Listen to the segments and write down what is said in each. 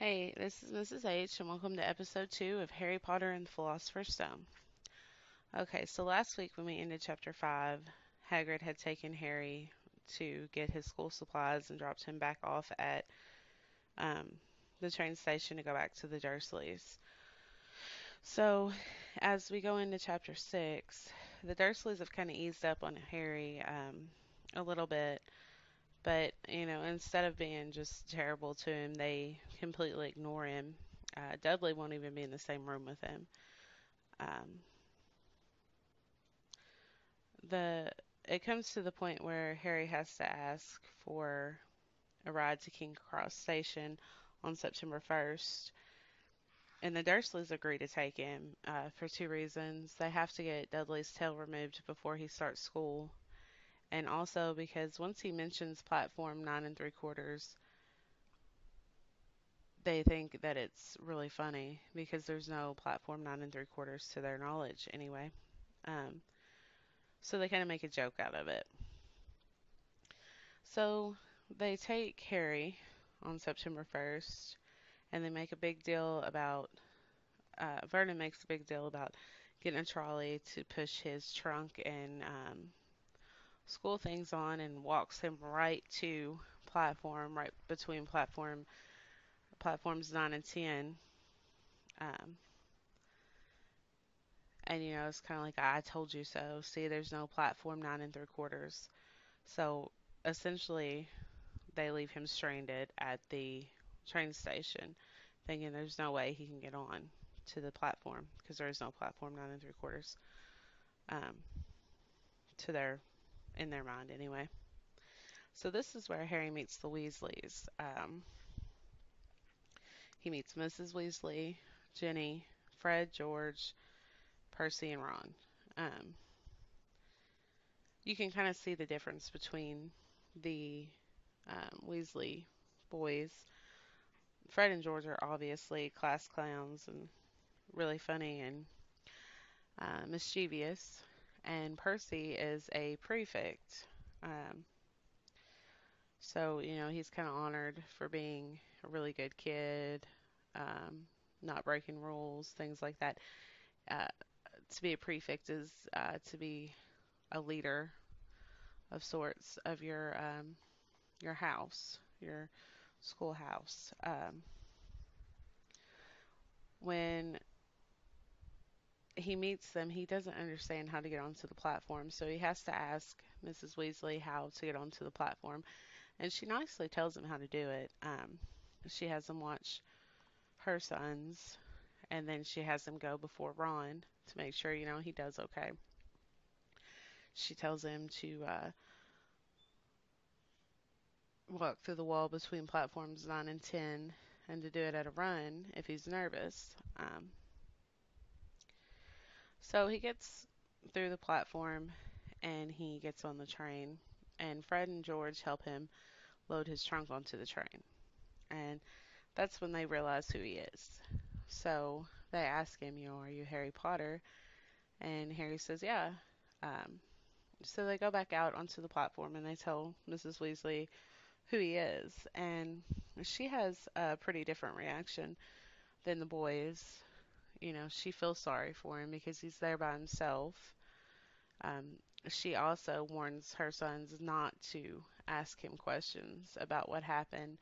Hey, this is Mrs. H, and welcome to episode 2 of Harry Potter and the Philosopher's Stone. Okay, so last week when we ended chapter 5, Hagrid had taken Harry to get his school supplies and dropped him back off at um, the train station to go back to the Dursleys. So, as we go into chapter 6, the Dursleys have kind of eased up on Harry a little bit, but instead of being just terrible to him, they completely ignore him. Dudley won't even be in the same room with him. Um, the It comes to the point where Harry has to ask for a ride to King Cross Station on September 1st, and the Dursleys agree to take him for two reasons. They have to get Dudley's tail removed before he starts school, and also because once he mentions platform 9 3/4, they think that it's really funny because there's no platform 9 3/4 to their knowledge anyway. Um, so they kind of make a joke out of it. So they take Harry on September 1st, and they make a big deal about, Vernon makes a big deal about getting a trolley to push his trunk and school things on, and walks him right to right between platforms 9 and 10. Um, and it's kind of like, I told you so. See, there's no platform 9 3/4. So essentially, they leave him stranded at the train station, thinking there's no way he can get on to the platform because there is no platform 9 3/4, um, to their in their mind anyway. So this is where Harry meets the Weasleys. He meets Mrs. Weasley, Jenny, Fred, George, Percy, and Ron. Um, you can kind of see the difference between the Weasley boys. Fred and George are obviously class clowns and really funny and mischievous, and Percy is a prefect. Um, so he's kind of honored for being a really good kid, um, not breaking rules, things like that. Uh, to be a prefect is to be a leader of sorts of your house, your schoolhouse. When he meets them, he doesn't understand how to get onto the platform, so he has to ask Mrs. Weasley how to get onto the platform, and she nicely tells him how to do it. She has him watch her sons, and then she has him go before Ron to make sure he does okay. She tells him to walk through the wall between platforms 9 and 10, and to do it at a run if he's nervous. So he gets through the platform and he gets on the train, and Fred and George help him load his trunk onto the train. And that's when they realize who he is. So they ask him, are you Harry Potter? And Harry says, yeah. Um, so they go back out onto the platform and they tell Mrs. Weasley who he is. And she has a pretty different reaction than the boys. She feels sorry for him because he's there by himself. Um, she also warns her sons not to ask him questions about what happened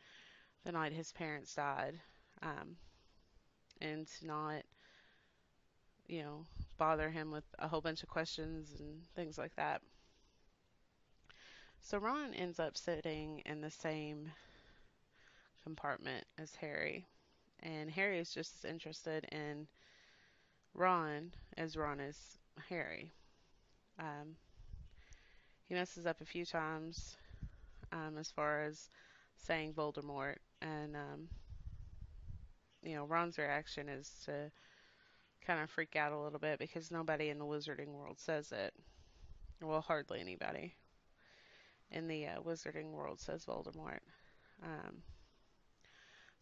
the night his parents died, um, and to not, you know, bother him with a whole bunch of questions and things like that. So Ron ends up sitting in the same compartment as Harry, and Harry is just as interested in Ron as Ron is Harry. Um, he messes up a few times as far as saying Voldemort, and Ron's reaction is to kind of freak out a little bit because nobody in the wizarding world says it. Well, hardly anybody in the wizarding world says Voldemort. Um,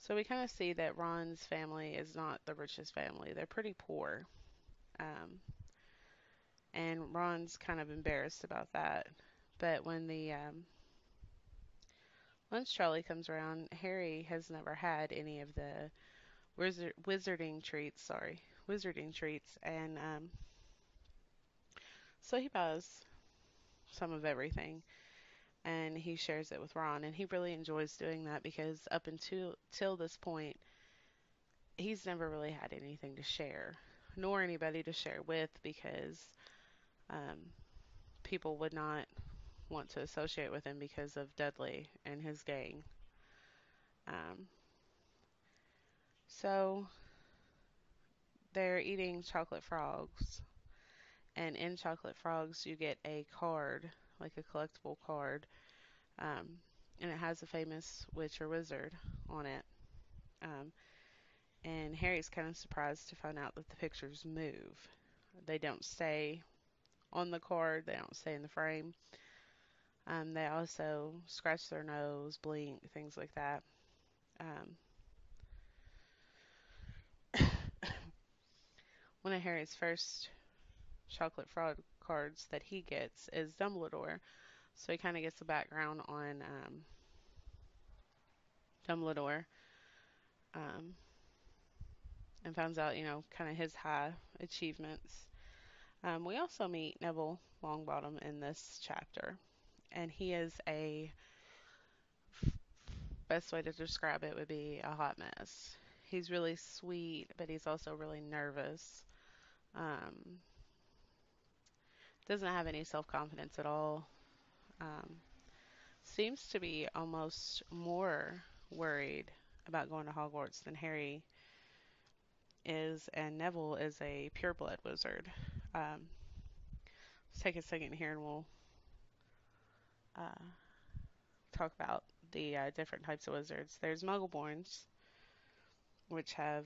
so we kind of see that Ron's family is not the richest family. They're pretty poor. Um, and Ron's kind of embarrassed about that. But when the Once Charlie comes around, Harry has never had any of the wizarding treats. Sorry, wizarding treats, and so he buys some of everything, and he shares it with Ron, and he really enjoys doing that because up until till this point, he's never really had anything to share, nor anybody to share with, because um, people would not want to associate with him because of Dudley and his gang. Um, so they're eating chocolate frogs, and in chocolate frogs, you get a card, like a collectible card, um, and it has a famous witch or wizard on it. Um, and Harry's kind of surprised to find out that the pictures move. They don't stay on the card, they don't stay in the frame. They also scratch their nose, blink, things like that. Um, one of Harry's first chocolate frog cards that he gets is Dumbledore. So he kind of gets a background on Dumbledore, um, and finds out, kind of his high achievements. We also meet Neville Longbottom in this chapter, and he is a best way to describe it would be a hot mess. He's really sweet, but he's also really nervous. Um, doesn't have any self confidence at all. Um, seems to be almost more worried about going to Hogwarts than Harry is, and Neville is a pureblood wizard. Let's take a second here and we'll uh, talk about the different types of wizards. There's Muggleborns, which have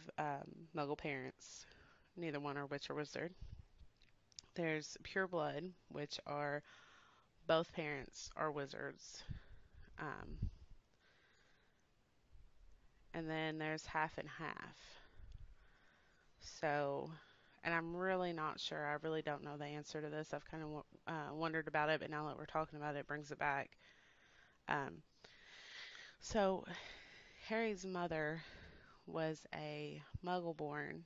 Muggle parents. Neither one are witch or wizard. There's pureblood, which are both parents are wizards. Um, and then there's half and half. So, and I'm really not sure. I really don't know the answer to this. I've kind of wondered about it, but now that we're talking about it, it brings it back. Um, so, Harry's mother was a Muggle born,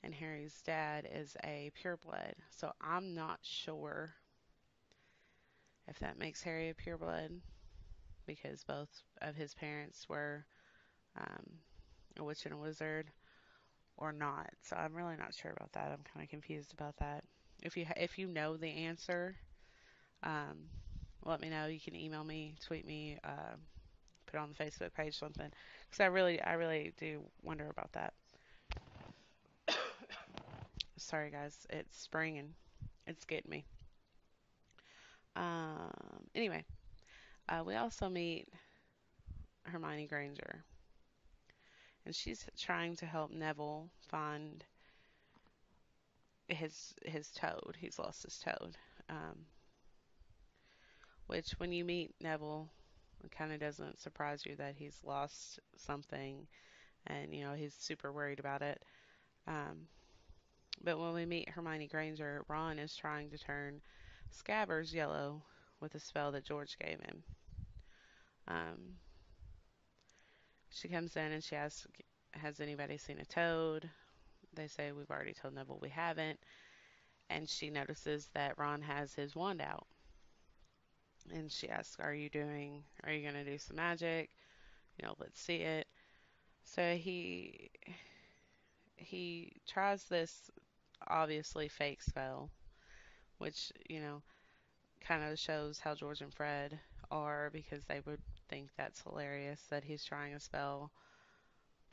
and Harry's dad is a pureblood. So, I'm not sure if that makes Harry a pureblood because both of his parents were um, a witch and a wizard or not. So, I'm really not sure about that. I'm kind of confused about that. If you know the answer, Um, let me know. You can email me, tweet me, put it on the Facebook page, something. Because I really do wonder about that. Sorry, guys. It's spring and it's getting me. Anyway, we also meet Hermione Granger, and she's trying to help Neville find his toad. He's lost his toad. Um, which, when you meet Neville, it kind of doesn't surprise you that he's lost something, and he's super worried about it. Um, But when we meet Hermione Granger, Ron is trying to turn Scabbers yellow with a spell that George gave him. Um, she comes in and she asks, has anybody seen a toad? They say, we've already told Neville we haven't. And she notices that Ron has his wand out. And she asks, are you going to do some magic? Let's see it. So he tries this obviously fake spell, which, kind of shows how George and Fred are because they would think that's hilarious that he's trying a spell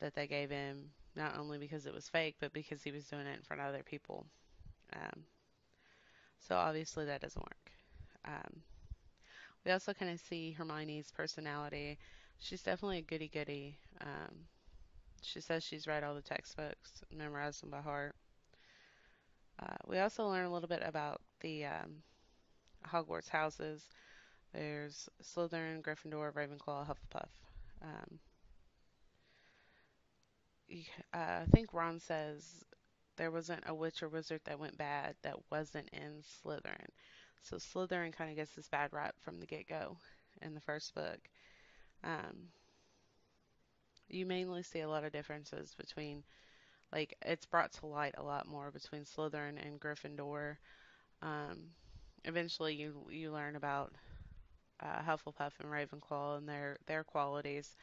that they gave him, not only because it was fake, but because he was doing it in front of other people. Um, so obviously that doesn't work. Um, we also kind of see Hermione's personality. She's definitely a goody goody. She says she's read all the textbooks, memorized them by heart. We also learn a little bit about the Hogwarts houses. There's Slytherin, Gryffindor, Ravenclaw, Hufflepuff. Um, I think Ron says there wasn't a witch or wizard that went bad that wasn't in Slytherin. So Slytherin kind of gets this bad rap from the get-go in the first book. Um, you mainly see a lot of differences between, like, it's brought to light a lot more between Slytherin and Gryffindor. Um, Eventually, you learn about Hufflepuff and Ravenclaw and their qualities,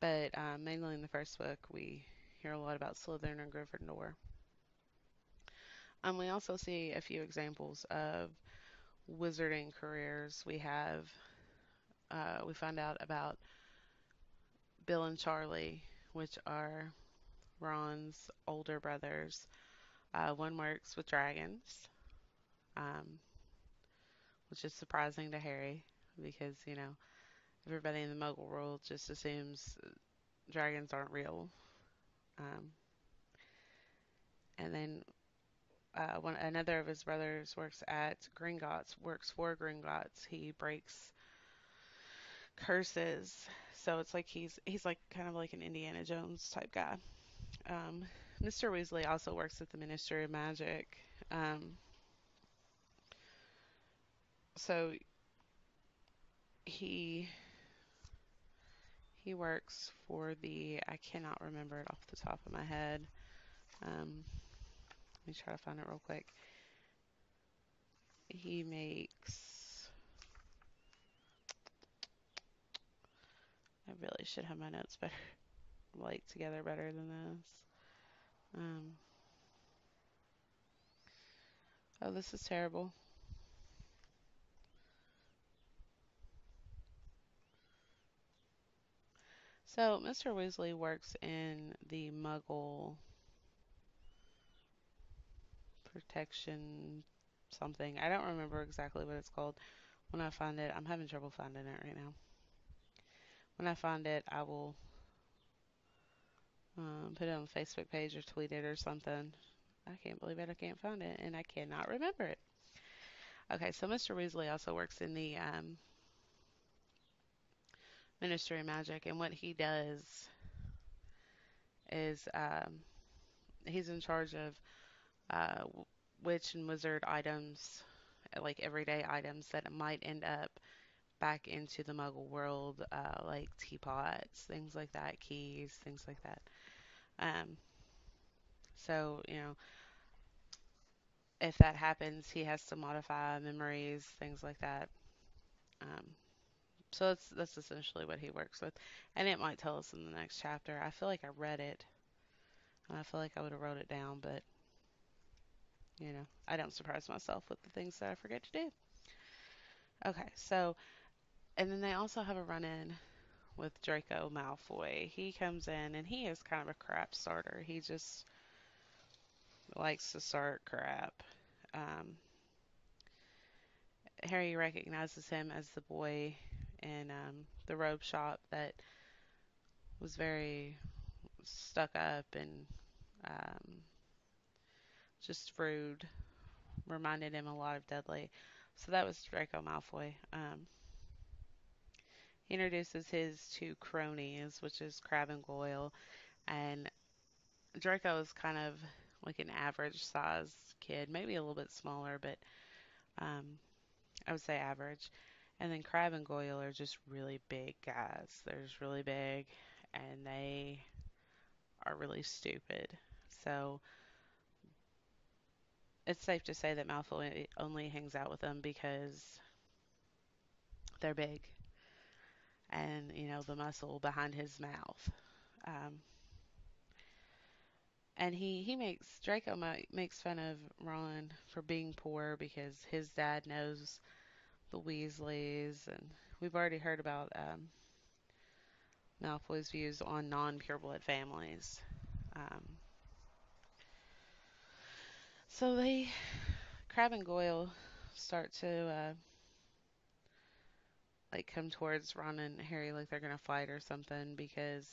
but mainly in the first book, we hear a lot about Slytherin and Gryffindor. We also see a few examples of wizarding careers. We find out about Bill and Charlie, which are Ron's older brothers. One works with dragons, um, which is surprising to Harry because, everybody in the Muggle world just assumes dragons aren't real. Um, and then another of his brothers works for Gringotts. He breaks curses, so it's like he's like kind of like an Indiana Jones type guy. Um, Mr. Weasley also works at the Ministry of Magic. Um, so he he works for I cannot remember it off the top of my head. Let me try to find it real quick. He makes, I really should have my notes better, like together better than this. Um, oh, this is terrible. So, Mr. Weasley works in the Muggle protection something. I don't remember exactly what it's called. When I find it, I'm having trouble finding it right now. When I find it, I will put it on the Facebook page or tweet it or something. I can't believe it. I can't find it, and I cannot remember it. Okay, so Mr. Weasley also works in the Ministry of Magic, and what he does is he's in charge of uh, witch and wizard items, like everyday items that might end up back into the Muggle world, like teapots, things like that, keys, things like that. Um, so, if that happens, he has to modify memories, things like that. Um, so that's essentially what he works with, and it might tell us in the next chapter. I feel like I read it, and I feel like I would have wrote it down, but I don't surprise myself with the things that I forget to do. Okay, so and then they also have a run-in with Draco Malfoy. He comes in and he is kind of a crap starter. He just likes to start crap. Um, Harry recognizes him as the boy in the robe shop that was very stuck up and um, just rude. Reminded him a lot of Dudley. So that was Draco Malfoy. He introduces his two cronies, which is Crabbe and Goyle, and Draco is kind of like an average sized kid, maybe a little bit smaller, but um, I would say average. And then Crabbe and Goyle are just really big guys. They're just really big, and they are really stupid. So it's safe to say that Malfoy only hangs out with them because they're big and, the muscle behind his mouth. Um, and he makes makes fun of Ron for being poor because his dad knows the Weasleys, and we've already heard about Malfoy's views on non-pureblood families. Um, so Crabbe and Goyle start to like come towards Ron and Harry like they're gonna fight or something because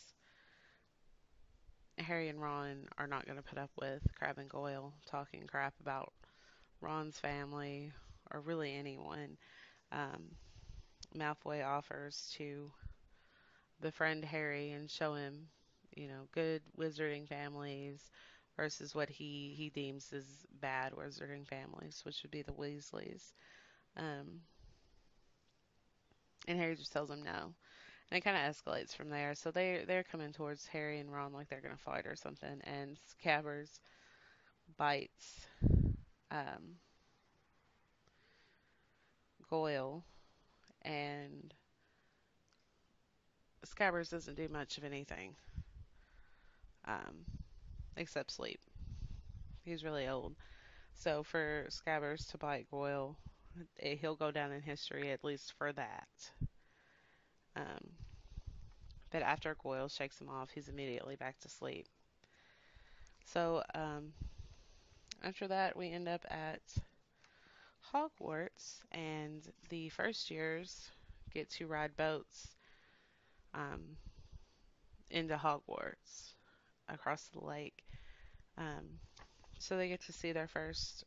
Harry and Ron are not gonna put up with Crabbe and Goyle talking crap about Ron's family or really anyone. Um, Malfoy offers to befriend Harry and show him, good wizarding families versus what he deems as bad wizarding families, which would be the Weasleys. Um, and Harry just tells him no. And it kind of escalates from there. So they're coming towards Harry and Ron like they're gonna fight or something, and Scabbers bites um, Goyle, and Scabbers doesn't do much of anything um, except sleep. He's really old. So for Scabbers to bite Goyle, he'll go down in history at least for that. Um, but after Goyle shakes him off, he's immediately back to sleep. So after that, we end up at Hogwarts, and the first years get to ride boats um, into Hogwarts across the lake. Um, so they get to see their first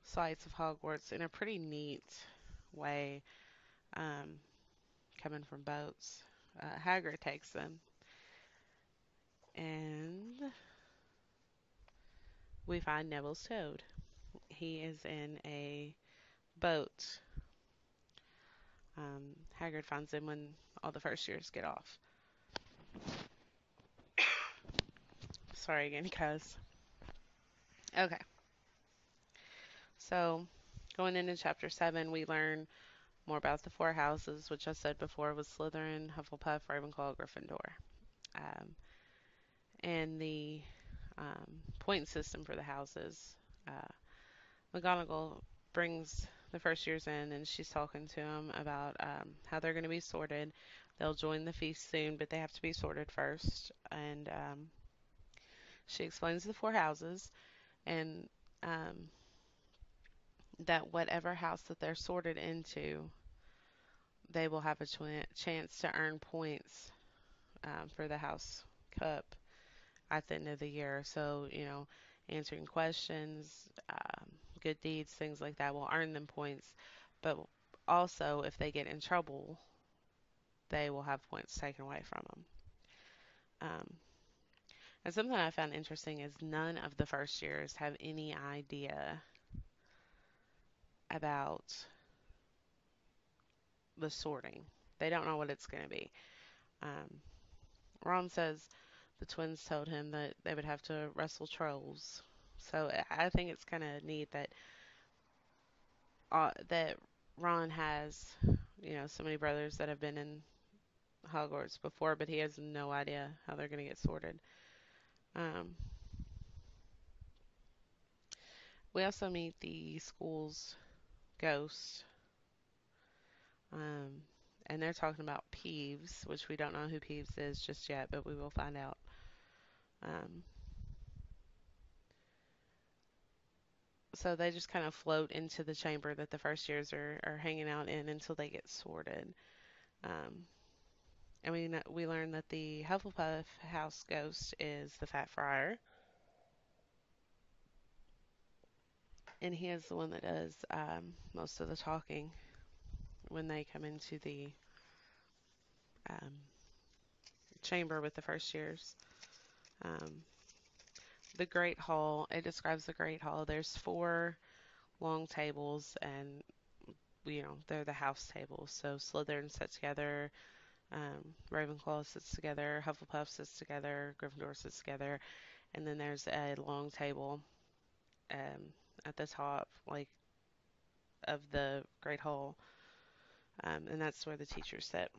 sights of Hogwarts in a pretty neat way, um, coming from boats. Hagrid takes them, and we find Neville's Toad. He is in a boat. Hagrid finds him when all the first years get off. Sorry again, guys. Okay, so going into chapter 7, we learn more about the four houses, which I said before was Slytherin, Hufflepuff, Ravenclaw, Gryffindor. Um, and the point system for the houses. McGonagall brings the first years in, and she's talking to them about how they're going to be sorted. They'll join the feast soon, but they have to be sorted first. And she explains the four houses, and um, that whatever house that they're sorted into, they will have a chance to earn points for the house cup at the end of the year. So, answering questions, good deeds, things like that will earn them points. But also, if they get in trouble, they will have points taken away from them. Um, and something I found interesting is none of the first years have any idea about the sorting. They don't know what it's going to be. Um, Ron says the twins told him that they would have to wrestle trolls. So I think it's kind of neat that Ron has, so many brothers that have been in Hogwarts before, but he has no idea how they're going to get sorted. Um, we also meet the school's ghost, um, and they're talking about Peeves, which we don't know who Peeves is just yet, but we will find out. Um, so they just kind of float into the chamber that the first years are hanging out in until they get sorted. Um, and we learn that the Hufflepuff house ghost is the Fat Friar, and he is the one that does most of the talking when they come into the um, chamber with the first years. Um, the Great Hall, it describes the Great Hall. There's four long tables, and they're the house tables. So Slytherin sits together, Ravenclaw sits together, Hufflepuff sits together, Gryffindor sits together, and then there's a long table um, at the top, like of the Great Hall, and that's where the teachers sit.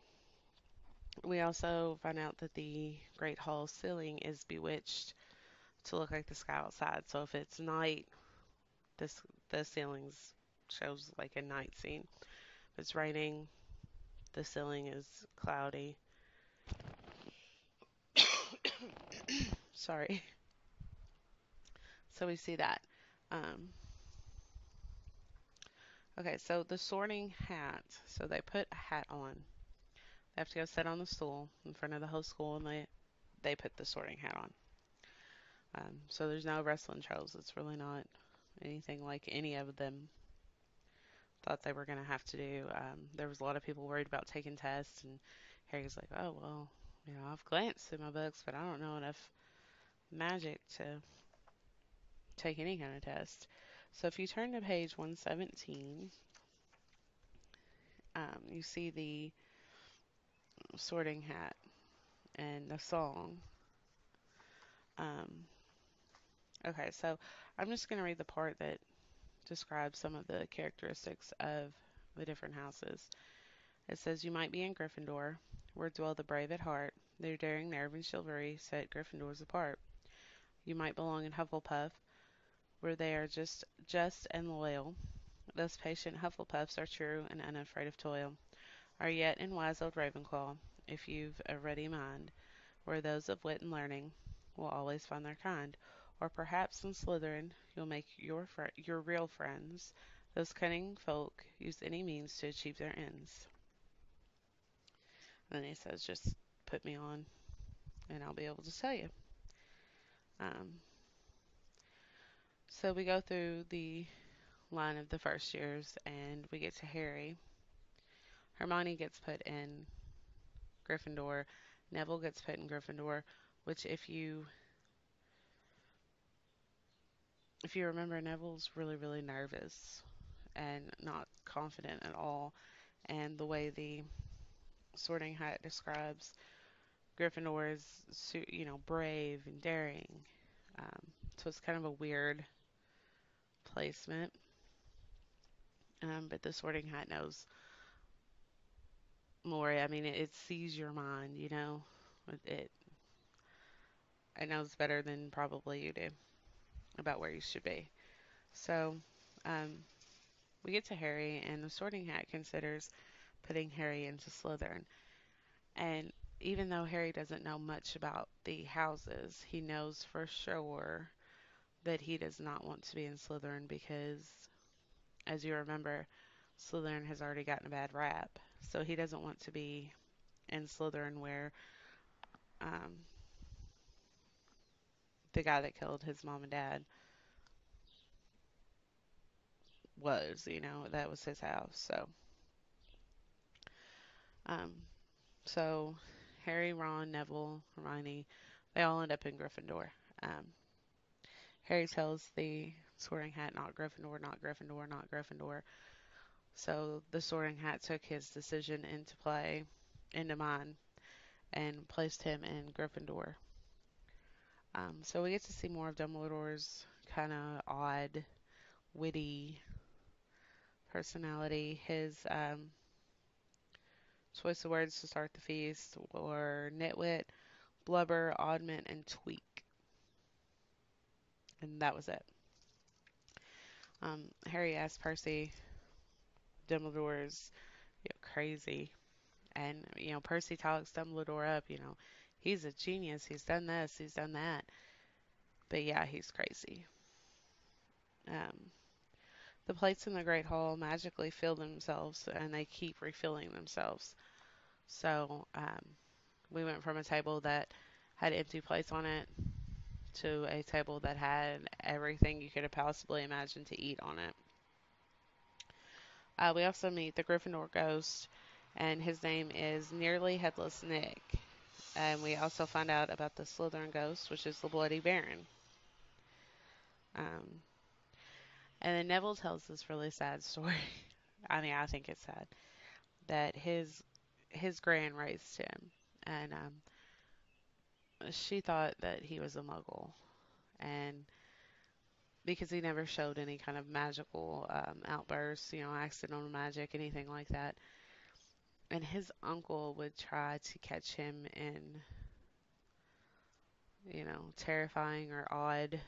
We also find out that the Great Hall ceiling is bewitched to look like the sky outside. So if it's night, this the ceilings shows like a night scene. If it's raining, the ceiling is cloudy. Sorry. So we see that. Um, okay, so the sorting hat. So they put a hat on. They have to go sit on the stool in front of the whole school, and they put the sorting hat on. So there's no wrestling trolls. It's really not anything like any of them thought they were going to have to do. There was a lot of people worried about taking tests, and Harry's like, oh, well, I've glanced through my books, but I don't know enough magic to take any kind of test. So if you turn to page 117, you see Sorting Hat and the song. Um, okay, so I'm just going to read the part that describes some of the characteristics of the different houses. It says, "You might be in Gryffindor, where dwell the brave at heart. Their daring nerve and chivalry set Gryffindors apart. You might belong in Hufflepuff, where they are just and loyal. Those patient Hufflepuffs are true and unafraid of toil. Are yet in wise old Ravenclaw, if you've a ready mind, where those of wit and learning will always find their kind. Or perhaps in Slytherin you'll make your real friends. Those cunning folk use any means to achieve their ends." And then he says, "Just put me on, and I'll be able to tell you." Um, so we go through the line of the first years, and we get to Harry. Hermione gets put in Gryffindor. Neville gets put in Gryffindor, which if you remember, Neville's really, really nervous and not confident at all. And the way the Sorting Hat describes Gryffindor is, brave and daring. So it's kind of a weird placement. But the Sorting Hat knows more. I mean, it sees your mind, It, it knows better than probably you do about where you should be. So um, we get to Harry, and the Sorting Hat considers putting Harry into Slytherin. And even though Harry doesn't know much about the houses, he knows for sure that he does not want to be in Slytherin because, as you remember, Slytherin has already gotten a bad rap. So he doesn't want to be in Slytherin where um, the guy that killed his mom and dad was, that was his house. Um, so Harry, Ron, Neville, Hermione, they all end up in Gryffindor. Um, Harry tells the Sorting Hat, "Not Gryffindor, not Gryffindor, not Gryffindor." So the Sorting Hat took his decision into mind, and placed him in Gryffindor. So we get to see more of Dumbledore's kind of odd, witty personality. His choice of words to start the feast were nitwit, blubber, oddment, and tweak. And that was it. Harry asked Percy, Dumbledore's crazy. And, Percy talks Dumbledore up, he's a genius. He's done this, he's done that. But yeah, he's crazy. Um, the plates in the Great Hall magically fill themselves and they keep refilling themselves. So we went from a table that had empty plates on it to a table that had everything you could have possibly imagined to eat on it. We also meet the Gryffindor ghost, and his name is Nearly Headless Nick. And we also find out about the Slytherin ghost, which is the Bloody Baron. Um, and then Neville tells this really sad story. I mean, I think it's sad that his gran raised him, and she thought that he was a Muggle, and because he never showed any kind of magical outbursts, accidental magic, anything like that. And his uncle would try to catch him in, terrifying or odd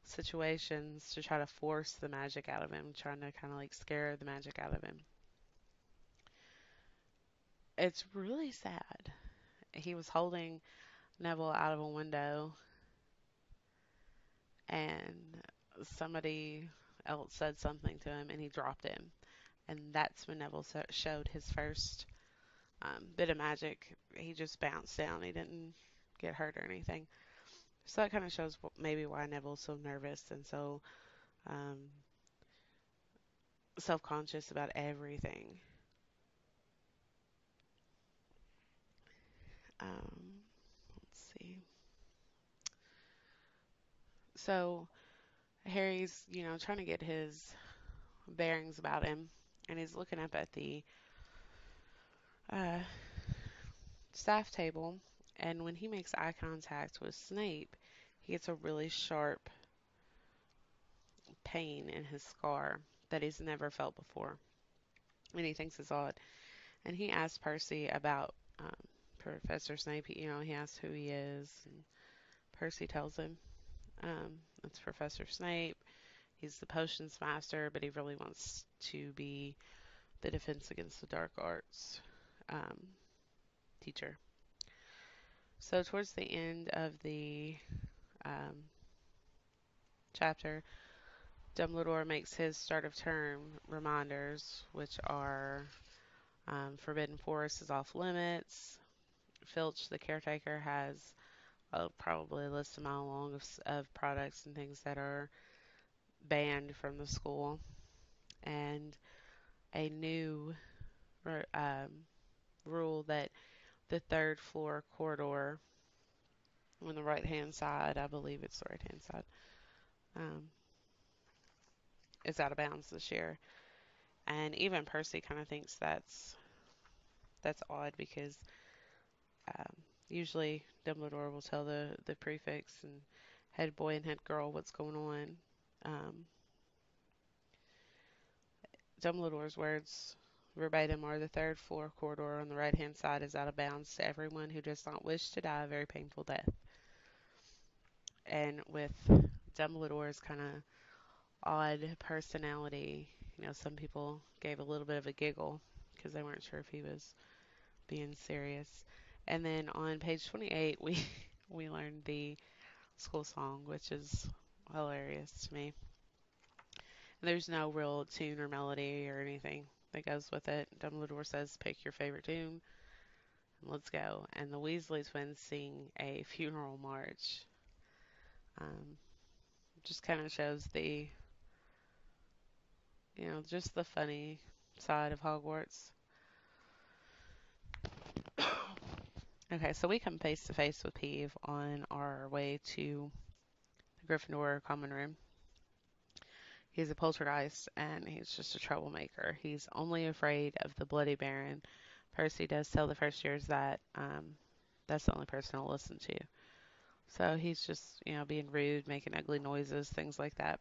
situations to try to force the magic out of him, trying to kind of like scare the magic out of him. It's really sad. He was holding Neville out of a window, and somebody else said something to him, and he dropped him. And that's when Neville showed his first bit of magic. He just bounced down. He didn't get hurt or anything. So that kind of shows maybe why Neville's so nervous and so um, self-conscious about everything. Let's see. So Harry's, trying to get his bearings about him, and he's looking up at the uh, staff table, and when he makes eye contact with Snape, he gets a really sharp pain in his scar that he's never felt before, and he thinks it's odd. And he asks Percy about Professor Snape. He asks who he is, and Percy tells him it's Professor Snape. He's the potions master, but he really wants to be the defense against the dark arts um, teacher. So towards the end of the um, chapter, Dumbledore makes his start of term reminders, which are Forbidden Forest is off limits. Filch, the caretaker, has probably a list a mile long of products and things that are banned from the school, and a new rule that the third floor corridor on the right hand side, I believe it's the right hand side, um, is out of bounds this year. And even Percy kind of thinks that's odd because um, usually Dumbledore will tell the prefects and head boy and head girl what's going on. Um, Dumbledore's words verbatim are the third floor corridor on the right hand side is out of bounds to everyone who does not wish to die a very painful death. And with Dumbledore's kind of odd personality, some people gave a little bit of a giggle because they weren't sure if he was being serious. And then on page 28, we we learned the school song, which is hilarious to me. And there's no real tune or melody or anything that goes with it. Dumbledore says, "Pick your favorite tune and let's go." And the Weasley twins sing a funeral march. Um, just kind of shows just the funny side of Hogwarts. Okay, so we come face to face with Peeve on our way to the Gryffindor common room. He's a poltergeist and he's just a troublemaker. He's only afraid of the Bloody Baron. Percy does tell the first years that that's the only person he'll listen to. So he's just, being rude, making ugly noises, things like that.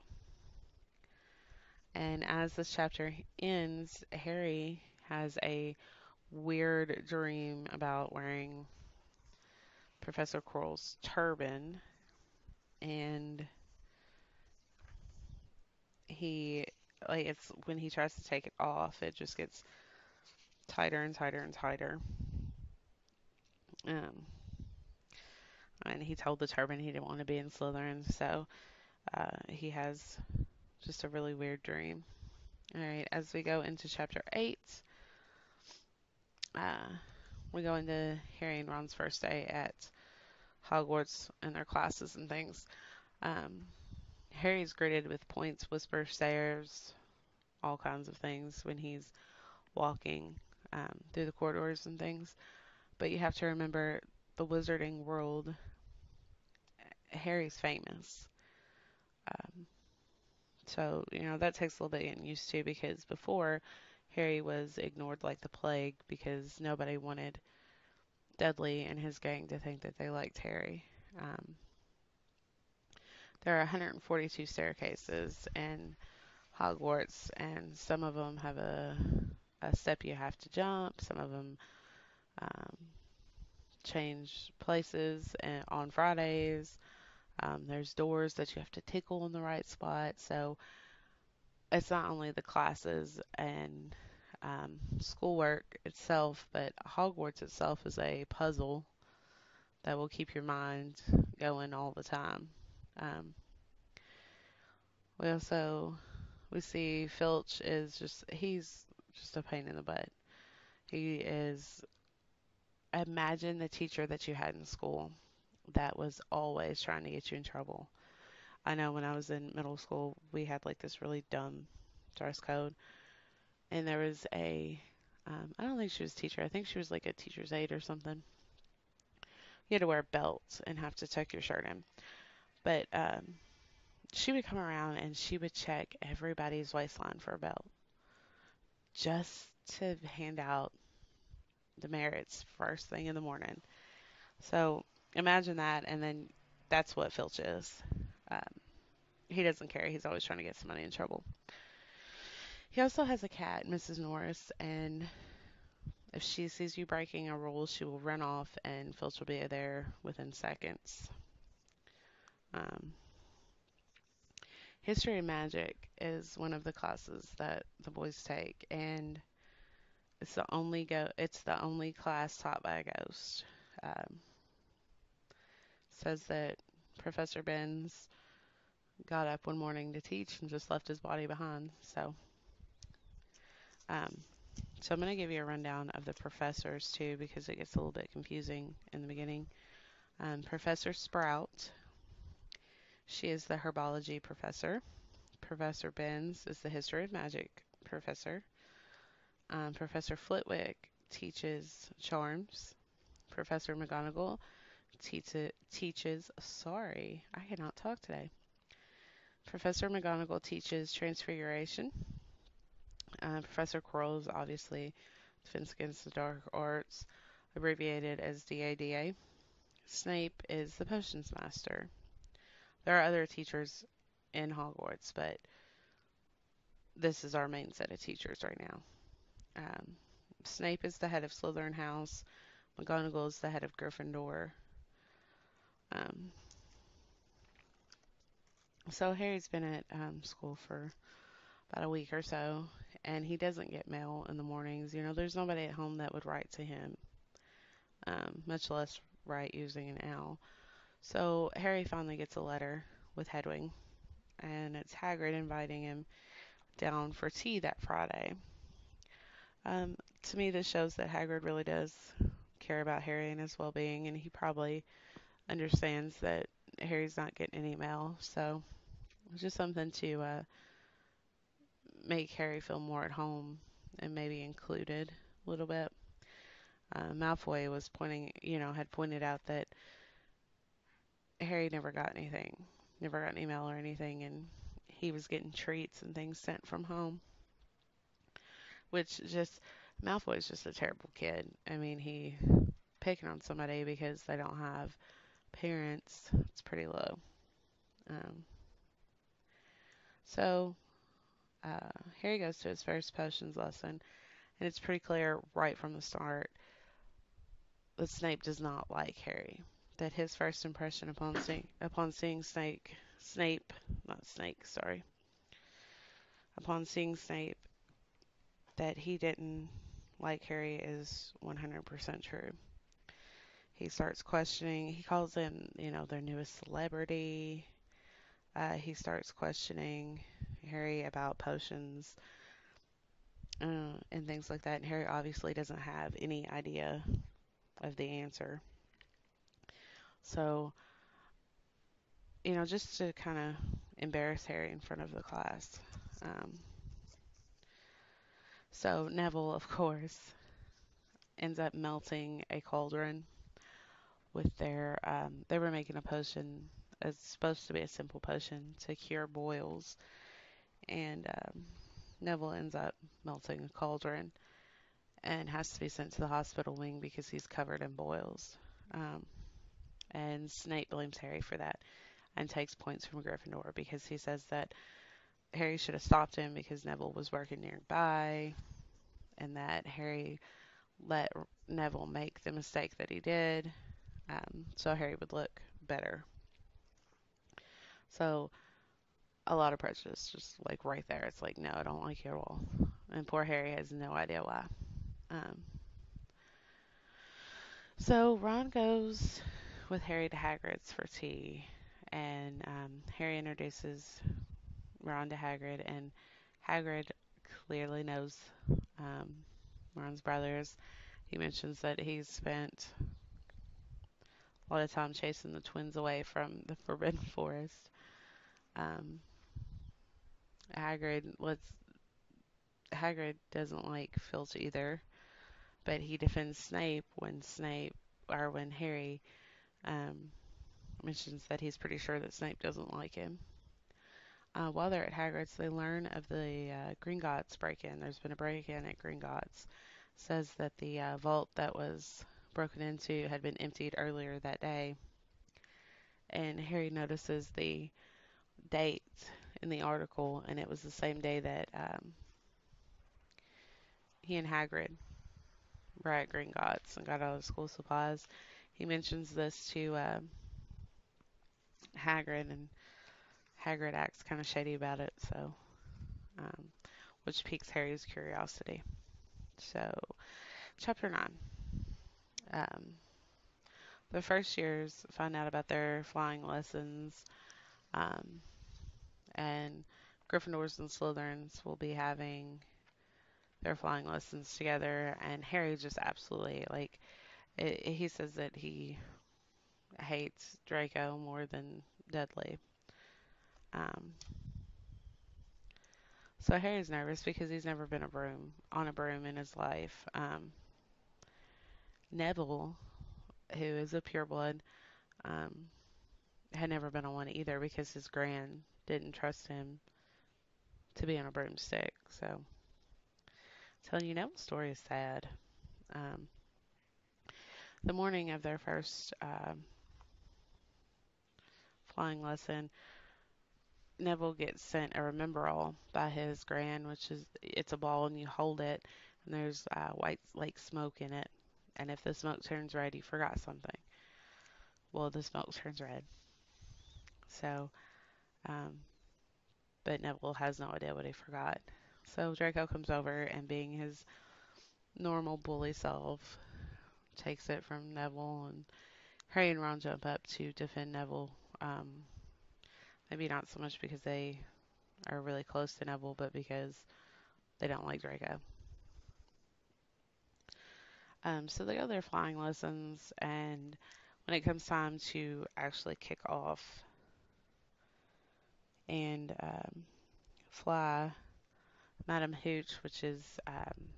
And as this chapter ends, Harry has a weird dream about wearing Professor Quirrell's turban, and he it's when he tries to take it off, it just gets tighter and tighter and tighter. Um, and he told the turban he didn't want to be in Slytherin, so he has just a really weird dream. All right, as we go into chapter 8, uh, we go into Harry and Ron's first day at Hogwarts and their classes and things. Um, Harry's greeted with points, whispers, stares, all kinds of things when he's walking through the corridors and things. But you have to remember the wizarding world, Harry's famous. Um, so, that takes a little bit getting used to because before Harry was ignored like the plague because nobody wanted Dudley and his gang to think that they liked Harry. Um, there are 142 staircases in Hogwarts, and some of them have a step you have to jump. Some of them um, change places on Fridays. There's doors that you have to tickle in the right spot. So it's not only the classes and schoolwork itself, but Hogwarts itself is a puzzle that will keep your mind going all the time. Um, we see Filch he's just a pain in the butt. He is, imagine the teacher that you had in school that was always trying to get you in trouble. I know when I was in middle school, we had like this really dumb dress code, and there was I don't think she was a teacher. I think she was like a teacher's aide or something. You had to wear belts and have to tuck your shirt in. But she would come around and she would check everybody's waistline for a belt just to hand out the merits first thing in the morning. So imagine that, and then that's what Filch is. Um, he doesn't care. He's always trying to get somebody in trouble. He also has a cat, Mrs. Norris, and if she sees you breaking a rule, she will run off, and Filch will be there within seconds. Um, History and Magic is one of the classes that the boys take, and it's the only class taught by a ghost. Um, Says that Professor Benz got up one morning to teach and just left his body behind. Um, so I'm going to give you a rundown of the professors too, because it gets a little bit confusing in the beginning. Professor Sprout, she is the herbology professor. Professor Benz is the history of magic professor. Professor Flitwick teaches charms. Professor McGonagall sorry, I cannot talk today. Professor McGonagall teaches transfiguration. Professor Quirrell is obviously Defense Against the Dark Arts, abbreviated as DADA. Snape is the potions master. There are other teachers in Hogwarts, but this is our main set of teachers right now. Um, Snape is the head of Slytherin House. McGonagall is the head of Gryffindor. Um, so Harry's been at school for about a week or so, and he doesn't get mail in the mornings. You know, there's nobody at home that would write to him, much less write using an owl. So Harry finally gets a letter with Hedwig, and it's Hagrid inviting him down for tea that Friday. Um, to me, this shows that Hagrid really does care about Harry and his well-being, and he probably understands that Harry's not getting any mail. So it's just something to make Harry feel more at home and maybe included a little bit. Malfoy was had pointed out that Harry never got anything, never got an email or anything, and he was getting treats and things sent from home, which just Malfoy's just a terrible kid. I mean, he picking on somebody because they don't have parents. It's pretty low. Um, so Harry goes to his first potions lesson, and it's pretty clear right from the start that Snape does not like Harry. That his first impression upon seeing Snape, not Snake, sorry, upon seeing Snape, that he didn't like Harry is 100% true. He starts questioning. He calls him, their newest celebrity. He starts questioning Harry about potions and things like that. And Harry obviously doesn't have any idea of the answer. So, just to kind of embarrass Harry in front of the class. Um, so Neville, of course, ends up melting a cauldron with they were making a potion. It's supposed to be a simple potion to cure boils, and Neville ends up melting a cauldron and has to be sent to the hospital wing because he's covered in boils. Um, and Snape blames Harry for that and takes points from Gryffindor because he says that Harry should have stopped him because Neville was working nearby, and that Harry let Neville make the mistake that he did, so Harry would look better. So a lot of prejudice, just like right there. It's like, no, I don't like you at all. And poor Harry has no idea why. Um, so Ron goes with Harry to Hagrid's for tea, and Harry introduces Ron to Hagrid, and Hagrid clearly knows um, Ron's brothers. He mentions that he's spent a lot of time chasing the twins away from the Forbidden Forest. Um, Hagrid lets Hagrid doesn't like Filch either, but he defends Snape when Harry um, mentions that he's pretty sure that Snape doesn't like him. While they're at Hagrid's, they learn of the Gringotts break-in. There's been a break-in at Gringotts. says that the vault that was broken into had been emptied earlier that day, and Harry notices the date in the article, and it was the same day that he and Hagrid were at Gringotts and got all the school supplies. He mentions this to Hagrid, and Hagrid acts kind of shady about it, so um, which piques Harry's curiosity. So, chapter 9. Um, the first years find out about their flying lessons, um, and Gryffindors and Slytherins will be having their flying lessons together, and Harry just absolutely like he says that he hates Draco more than Dudley. Um, so Harry's nervous because he's never been on a broom in his life. Neville, who is a pureblood, um, had never been on one either because his gran didn't trust him to be on a broomstick. So, telling you, Neville's story is sad. Um, the morning of their first flying lesson, Neville gets sent a remember all by his gran, which is it's a ball and you hold it, and there's white like smoke in it, and if the smoke turns red, you forgot something. Well, the smoke turns red. So, um, but Neville has no idea what he forgot. So Draco comes over and, being his normal bully self, takes it from Neville, and Harry and Ron jump up to defend Neville. Maybe not so much because they are really close to Neville, but because they don't like Draco. So they go their flying lessons, and when it comes time to actually kick off and fly, Madam Hooch, which is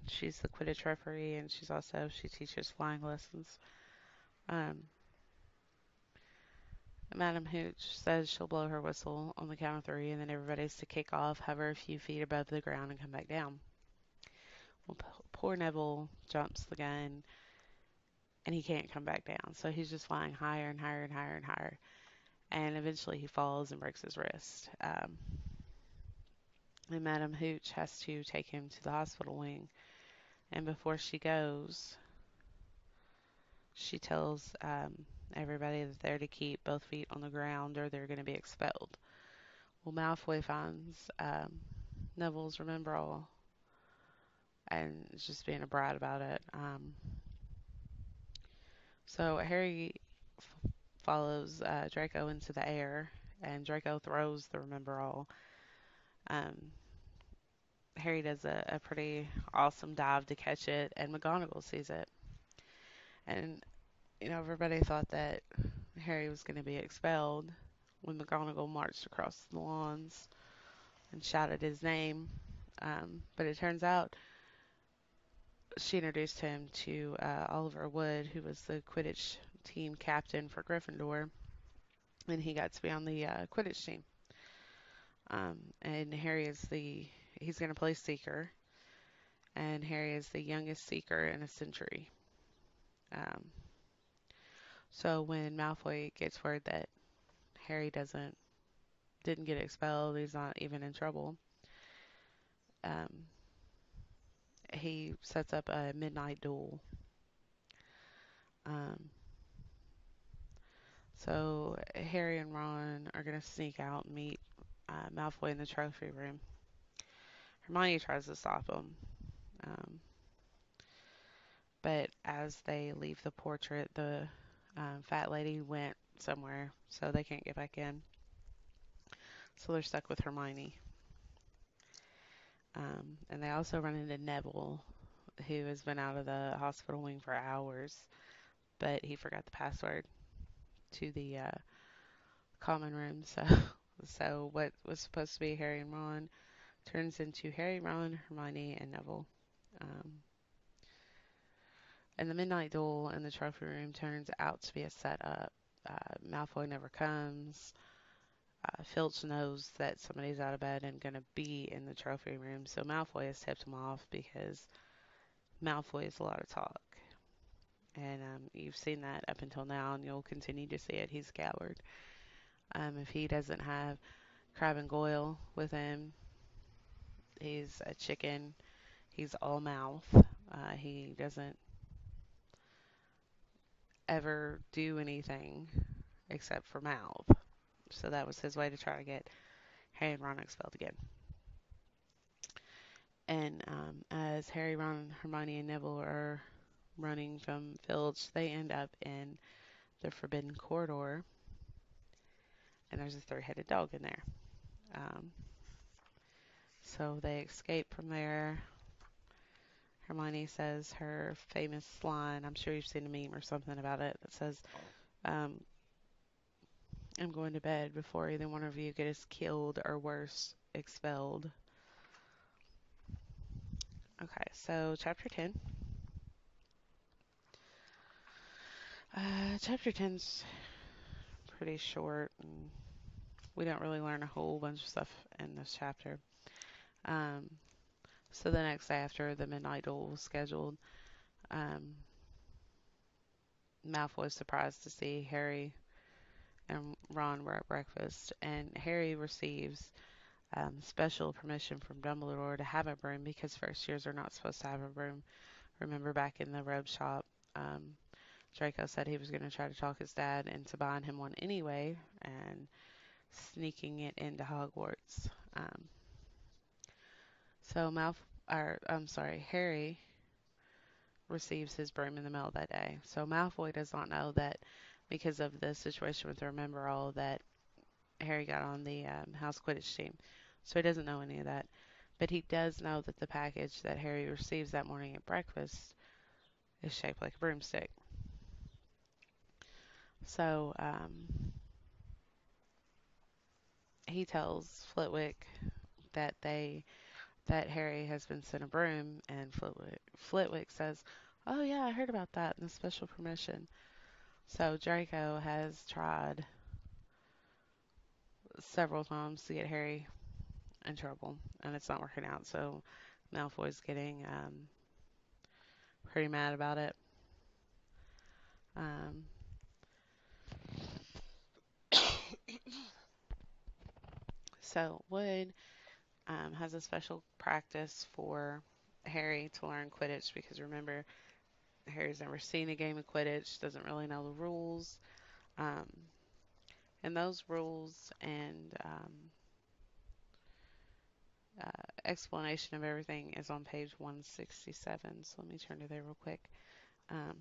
she's the Quidditch referee, and she teaches flying lessons. Um, Madam Hooch says she'll blow her whistle on the count of three, and then everybody's to kick off, hover a few feet above the ground, and come back down. Well, poor Neville jumps the gun, and he can't come back down, so he's just flying higher and higher and higher and higher, and eventually he falls and breaks his wrist. And Madam Hooch has to take him to the hospital wing, and before she goes, she tells everybody that they're to keep both feet on the ground or they're going to be expelled. Well, Malfoy finds Neville's remember all and is just being a brat about it. So Harry follows Draco into the air, and Draco throws the remember all. Um, Harry does a pretty awesome dive to catch it, and McGonagall sees it. And, everybody thought that Harry was going to be expelled when McGonagall marched across the lawns and shouted his name. But it turns out she introduced him to Oliver Wood, who was the Quidditch team captain for Gryffindor, and he got to be on the Quidditch team. And he's going to play Seeker, and Harry is the youngest Seeker in a century. Um, so when Malfoy gets word that Harry didn't get expelled, he's not even in trouble, um, he sets up a midnight duel. Um, so Harry and Ron are going to sneak out and meet Malfoy in the trophy room. Hermione tries to stop them, um, but as they leave the portrait, the fat lady went somewhere, so they can't get back in. So they're stuck with Hermione. And they also run into Neville, who has been out of the hospital wing for hours, but he forgot the password to the common room. So what was supposed to be Harry and Ron turns into Harry, Ron, Hermione, and Neville. Um, and the midnight duel in the trophy room turns out to be a setup. Malfoy never comes. Filch knows that somebody's out of bed and going to be in the trophy room, so Malfoy has tipped him off because Malfoy is a lot of talk. And you've seen that up until now, and you'll continue to see it. He's a coward. If he doesn't have Crab and Goyle with him, he's a chicken. He's all mouth. He doesn't ever do anything except for mouth. So that was his way to try to get Harry and Ron expelled again. And as Harry, Ron, Hermione, and Neville are running from Filch, they end up in the Forbidden Corridor, and there's a three-headed dog in there. Um, so they escape from there. Hermione says her famous line. I'm sure you've seen a meme or something about it that says, um, I'm going to bed before either one of you gets killed or worse, expelled. Okay, so chapter 10. Chapter 10's pretty short, and we don't really learn a whole bunch of stuff in this chapter. Um, so the next day after the midnight duel was scheduled, um, Malfoy was surprised to see Harry and Ron were at breakfast, and Harry receives special permission from Dumbledore to have a broom because first years are not supposed to have a broom. Remember back in the robe shop, Draco said he was going to try to talk his dad into buying him one anyway and sneaking it into Hogwarts. So Harry receives his broom in the mail that day. So Malfoy does not know that because of the situation with Remember All that Harry got on the house Quidditch team. So he doesn't know any of that. But he does know that the package that Harry receives that morning at breakfast is shaped like a broomstick. So he tells Flitwick that that Harry has been sent a broom, and Flitwick says, "Oh yeah, I heard about that and the special permission." So Draco has tried several times to get Harry in trouble, and it's not working out. So Malfoy's getting pretty mad about it. Um, so Wood has a special practice for Harry to learn Quidditch because remember, Harry's never seen a game of Quidditch, doesn't really know the rules. Um, and those rules and explanation of everything is on page 167. So let me turn to there real quick. Um,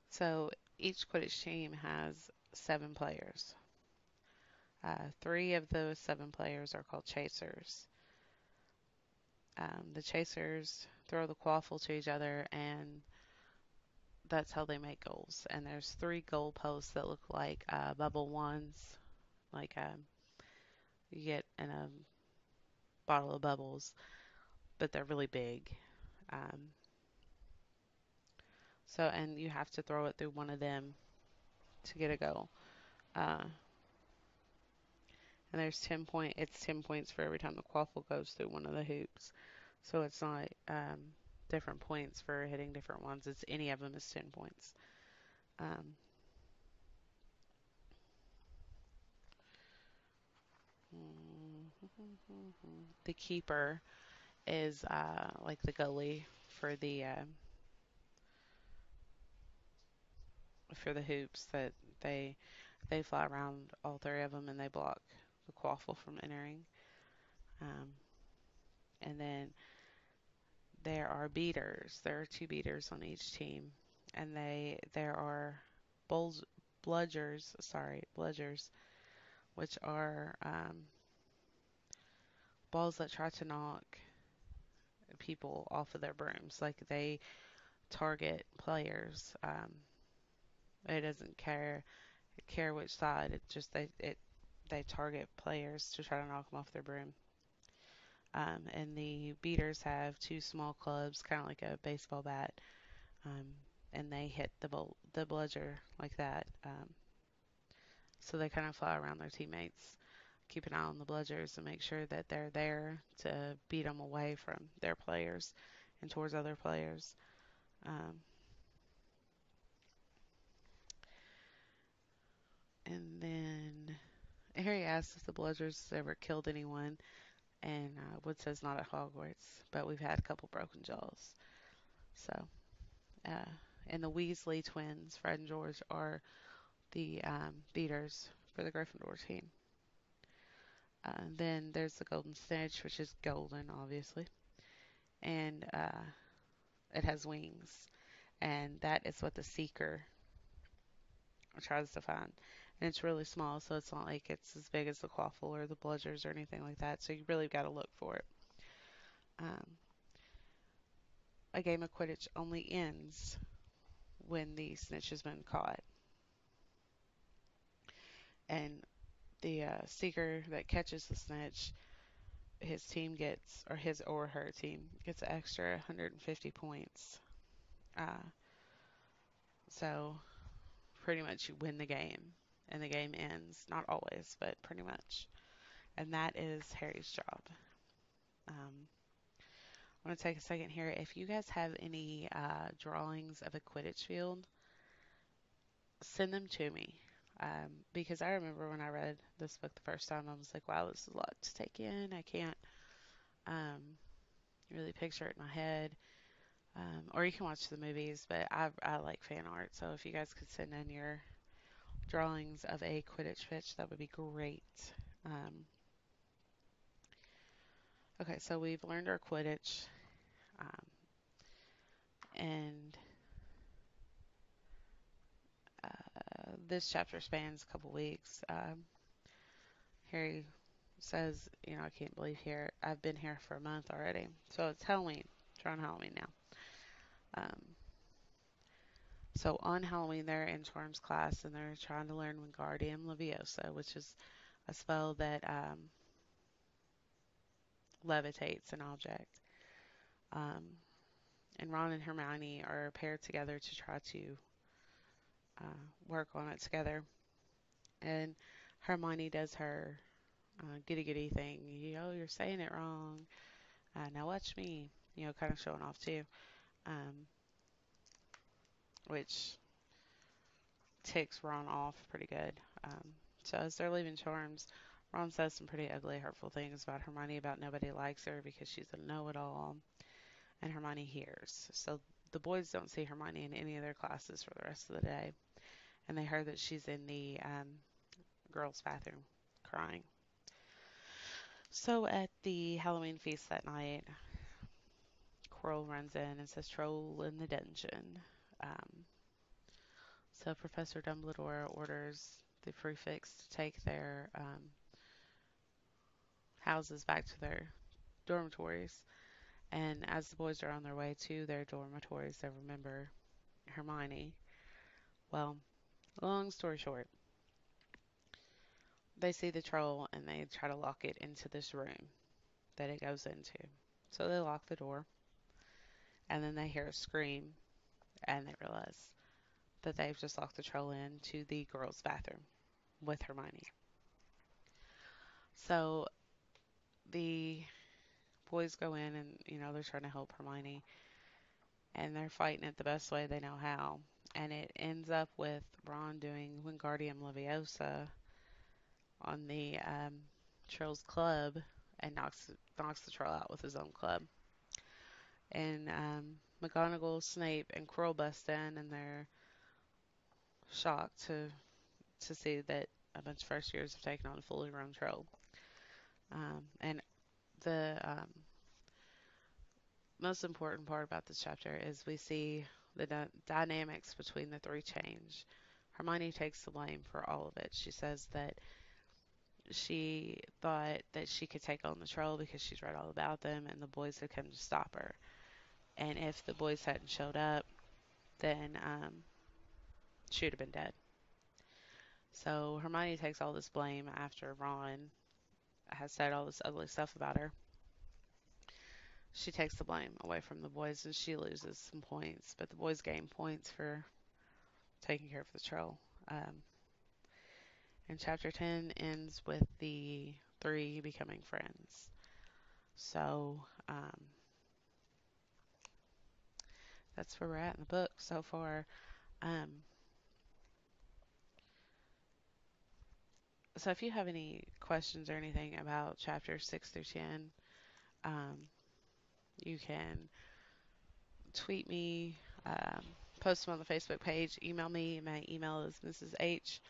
so each Quidditch team has 7 players. 3 of those 7 players are called chasers. The chasers throw the quaffle to each other, and that's how they make goals. And there's 3 goal posts that look like bubble ones, like you get in a bottle of bubbles, but they're really big. Um, and you have to throw it through one of them to get a goal. Uh, and it's 10 points for every time the quaffle goes through one of the hoops. So it's not different points for hitting different ones. It's any of them is 10 points. Um, the keeper is like the goalie for the hoops that they they fly around all 3 of them and they block the quaffle from entering. Um, and then there are beaters. There are 2 beaters on each team, and there are bulls, bludgers, which are balls that try to knock people off of their brooms. Like they target players. It doesn't care which side. It just they target players to try to knock them off their broom. And the beaters have 2 small clubs, kind of like a baseball bat, um, and they hit the bludger like that. So they kind of fly around their teammates. keep an eye on the Bludgers and make sure that they're there to beat them away from their players and towards other players. Um, and then Harry asks if the Bludgers ever killed anyone, and Wood says not at Hogwarts, but we've had a couple broken jaws. So, uh, and the Weasley twins, Fred and George, are the beaters for the Gryffindor team. Then there's the Golden Snitch, which is golden, obviously, and it has wings, and that is what the Seeker tries to find. And it's really small, so it's not like it's as big as the Quaffle or the Bludgers or anything like that. So you really got to look for it. Um, a game of Quidditch only ends when the snitch has been caught, and the Seeker that catches the snitch, his team gets, or his or her team gets an extra 150 points. Uh, so pretty much you win the game, and the game ends. Not always, but pretty much. And that is Harry's job. Um, I want to take a second here. If you guys have any drawings of a Quidditch field, send them to me. Because I remember when I read this book the first time, I was like, wow, this is a lot to take in. I can't um, really picture it in my head. Or you can watch the movies, but I like fan art. So if you guys could send in your drawings of a Quidditch pitch, that would be great. Um, okay, so we've learned our Quidditch. Um, and this chapter spans a couple weeks. Harry says, I can't believe here. I've been here for a month already. So it's Halloween. We're on Halloween now. Um, so on Halloween, they're in Storm's class and they're trying to learn Wingardium Leviosa, which is a spell that levitates an object. Um, and Ron and Hermione are paired together to try to work on it together. And Hermione does her giddy giddy thing. You're saying it wrong. Now watch me. Kind of showing off too. Um, which ticks Ron off pretty good. So as they're leaving Charms, Ron says some pretty ugly, hurtful things about Hermione about nobody likes her because she's a know-it-all, and Hermione hears. So the boys don't see Hermione in any of their classes for the rest of the day, and they heard that she's in the girls' bathroom crying. So at the Halloween feast that night, Quirrell runs in and says, "Troll in the dungeon." Um, so Professor Dumbledore orders the prefects to take their houses back to their dormitories. And as the boys are on their way to their dormitories, they remember Hermione. Well, long story short, they see the troll and they try to lock it into this room that it goes into. So they lock the door and then they hear a scream and they realize that they've just locked the troll into the girls' bathroom with Hermione. So the boys go in and, they're trying to help Hermione and they're fighting it the best way they know how. And it ends up with Ron doing Wingardium Leviosa on the Troll's club and knocks the troll out with his own club. And McGonagall, Snape, and Quirrell bust in, and they're shocked to see that a bunch of first years have taken on a fully grown troll. And the most important part about this chapter is we see the dynamics between the three change. Hermione takes the blame for all of it. She says that she thought that she could take on the troll because she's read all about them and the boys had come to stop her. And if the boys hadn't showed up, then she would have been dead. So Hermione takes all this blame after Ron has said all this ugly stuff about her. She takes the blame away from the boys and she loses some points, but the boys gain points for taking care of the troll. And chapter 10 ends with the three becoming friends. So that's where we're at in the book so far. Um, so if you have any questions or anything about chapters 6 through 10, um, you can tweet me, post them on the Facebook page, email me. My email is Mrs. H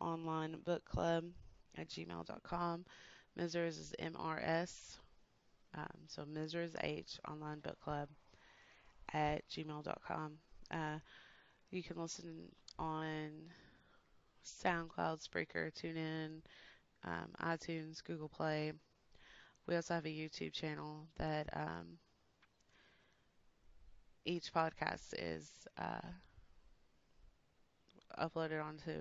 online book club at gmail.com. Mrs. is MRS. So Mrs. H online book club at gmail.com. Uh, you can listen on SoundCloud, Spreaker, TuneIn, iTunes, Google Play. We also have a YouTube channel that each podcast is uploaded onto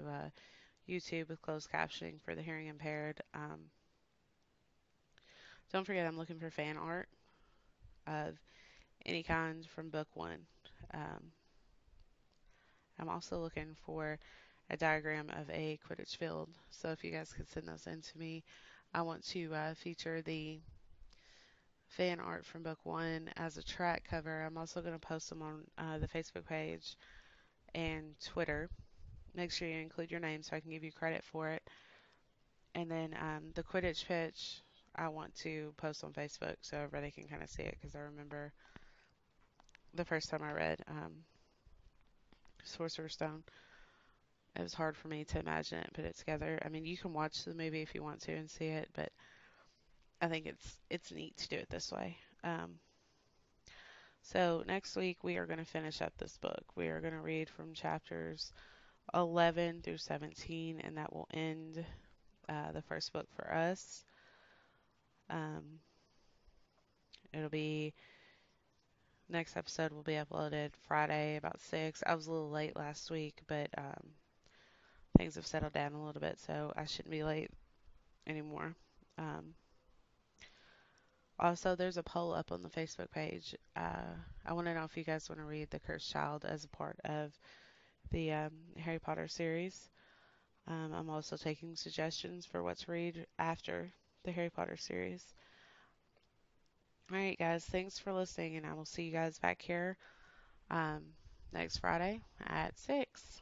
YouTube with closed captioning for the hearing impaired. Don't forget, I'm looking for fan art of any kind from book one. Um, I'm also looking for a diagram of a Quidditch field. So if you guys could send those in to me, I want to feature the fan art from book one as a track cover. I'm also going to post them on the Facebook page and Twitter. Make sure you include your name so I can give you credit for it. And then the Quidditch pitch, I want to post on Facebook so everybody can kind of see it because I remember the first time I read Sorcerer Stone, it was hard for me to imagine it and put it together. I mean, you can watch the movie if you want to and see it, but I think it's neat to do it this way. So next week we are going to finish up this book. We are going to read from chapters 11 through 17, and that will end the first book for us. Um, it'll be next episode will be uploaded Friday about 6. I was a little late last week, but things have settled down a little bit, so I shouldn't be late anymore. Um, Also, there's a poll up on the Facebook page. I want to know if you guys want to read The Cursed Child as a part of the Harry Potter series. I'm also taking suggestions for what to read after the Harry Potter series. All right, guys, thanks for listening, and I will see you guys back here um, next Friday at 6.